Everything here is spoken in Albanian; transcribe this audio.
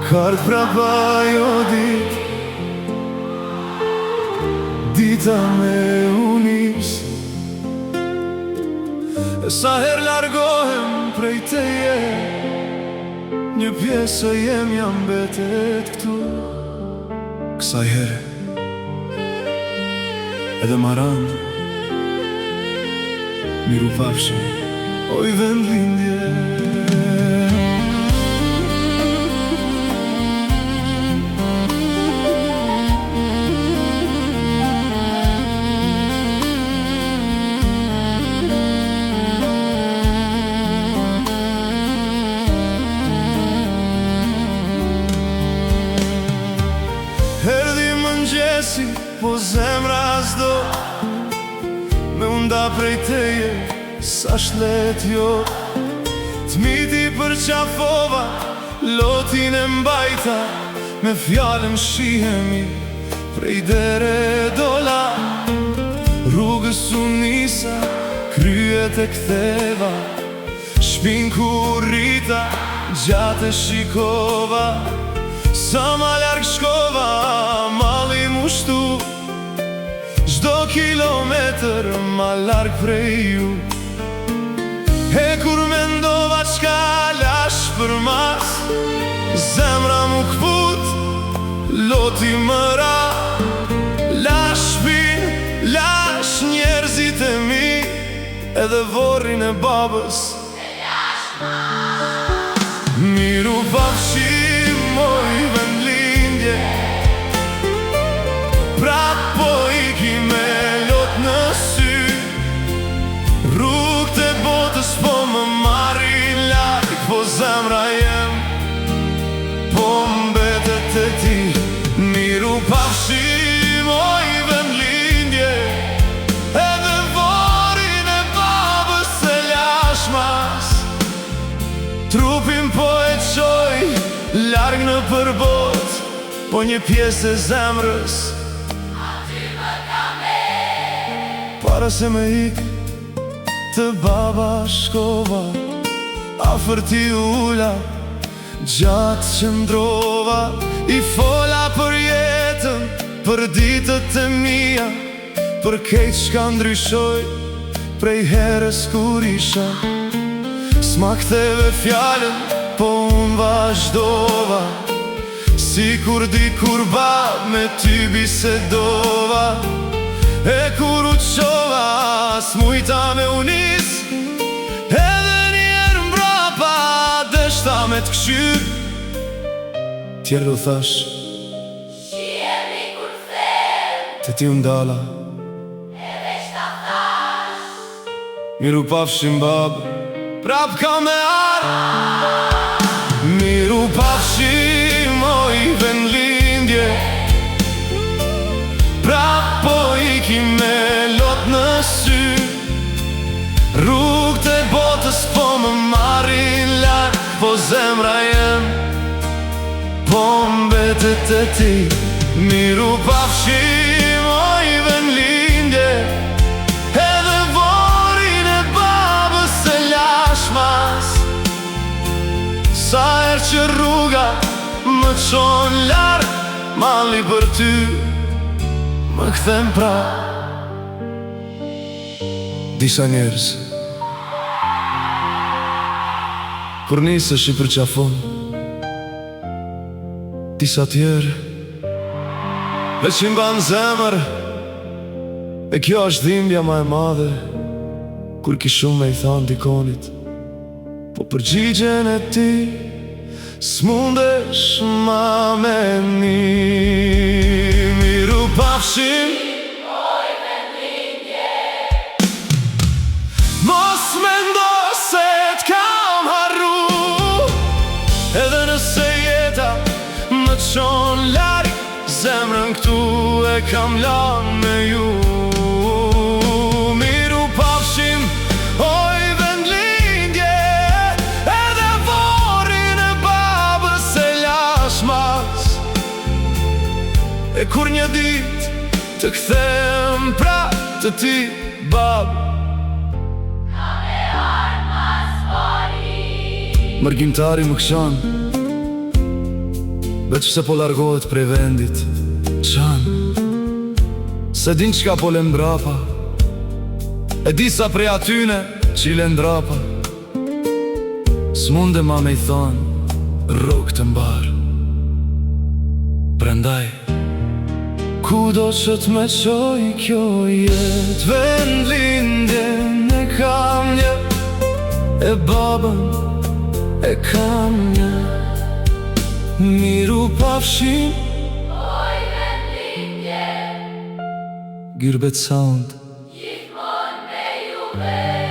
Kart prapa jo dit, dita me unis. E sa her largohem prej teje, një pjesë jem jam betet këtu. Kësaj here edhe maran miru pafshim, oj vend lindje. Herdi mëngjesi, po zemra s'do me unda prej teje, sa shlet jo. T'miti për qafova, lotin e mbajta, me fjallën shihemi, prej dere dola. Rrugës u nisa, kryet e ktheva, shpin ku rrita, gjatë e shikova. Sa ma larg shkova, mali mu shtu, çdo kilometër ma larg prej ju. E kur mendova qka lash për mas, zemra mu kput, loti më ra. Lash shpin, lash njerëzit e mi, edhe vorrin e babës e lash ma. Miru pafshim, moj vend lindje, prap po iki me lot në sy. Rrugët e botës po më marrin larg, po zemra jem po mbetet e ti. Miru pafshim, moj vend lindje, edhe vorrin e babës e lash mas. Trupin po e qoj larg në përbot, po një pjesë e zemrës aty më ka me. Para se me ik të baba shkova, afër ti ula, gjatë qëndrova. I fola për jetën, për ditët e mia, për kejt shka ndryshoj prej herës kur isha. S'ma ktheve fjallën, po unë vazhdova, si kur dikur bab me ty bisedova. E kur u qova, s'mujta me unis, edhe njerë mbrapa deshta me t'kqyr. Tjerë u thash, shihemi kur them, te ti undala, edhe shta thash, miru pafshim bab, prap ka me arë. Miru pafshim, moj vend lindje, prap po iki me lot në sy. Rrugët e botës po më marrin larg, po zemra jem po mbetet e ti. Miru pafshim, moj vend lindje, edhe vorrin e babës e lash mas. Sa her që rruga më qon larg, mali për ty më kthem pra. Disa njerëz kur nisesh i përqafon, disa tjerë veç i mban zemër. E kjo është dhimbja ma e madhe, kur ki shumë me i than dikonit, po përgjigjen e ti s'mundesh ma me ni. Miru pafshim, moj vend lindje, mos mendo se t'kam harru, edhe nëse jeta më qon larg, zemrën këtu e kam lan me ju. Miru pafshim, oj vend lindje, edhe vorrin e babës e lash mas. E kur një dit të kthem pra të ti bab, ka me armas fari. Mërgjimtari më këshan, veç se po largohet prej vendit. Qan, se din qka po len brapa, e disa prej atyne qile ndrapa. S'munde ma me i thon rrug të mbar. Prandaj ku do që t'me qoj kjo jet, vend lindjen e kam një, e babën e kam një. Miru pafshim, oj vend lindje, Girbet Sound. gjithmon me juve.